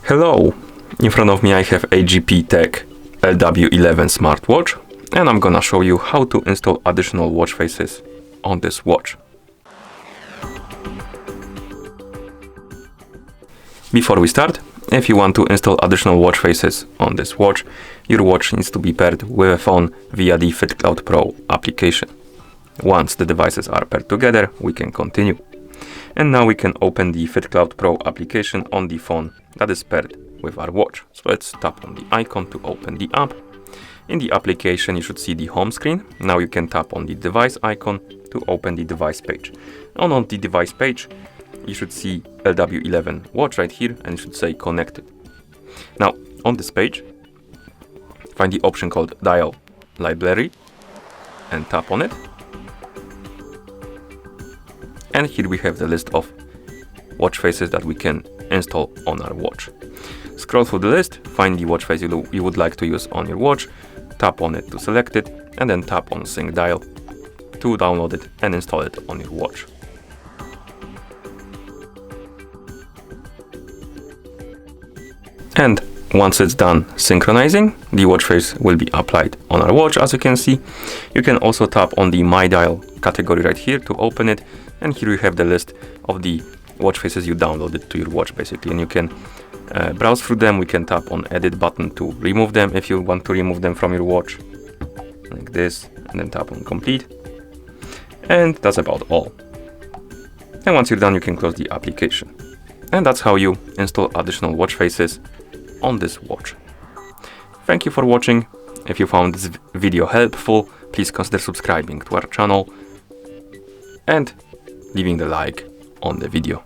Hello! In front of me I have AGPTEK LW11 smartwatch, and I'm gonna show you how to install additional watch faces on this watch. Before we start, if you want to install additional watch faces on this watch, your watch needs to be paired with a phone via the FitCloud Pro application. Once the devices are paired together, we can continue. And now we can open the FitCloud Pro application on the phone that is paired with our watch. So let's tap on the icon to open the app. In the application, you should see the home screen. Now you can tap on the device icon to open the device page. And on the device page, you should see LW11 watch right here, and it should say connected. Now, on this page, find the option called Dial Library and tap on it. And here we have the list of watch faces that we can install on our watch. Scroll through the list, find the watch face you would like to use on your watch, tap on it to select it, and then tap on Sync Dial to download it and install it on your watch. And once it's done synchronizing, the watch face will be applied on our watch, as you can see. You can also tap on the My Dial category right here to open it, and here you have the list of the watch faces you downloaded to your watch basically, and you can browse through them. We can tap on Edit button to remove them if you want to remove them from your watch, like this, and then tap on Complete. And that's about all. And once you're done, you can close the application. And that's how you install additional watch faces on this watch. Thank you for watching. If you found this video helpful, please consider subscribing to our channel and leaving the like on the video.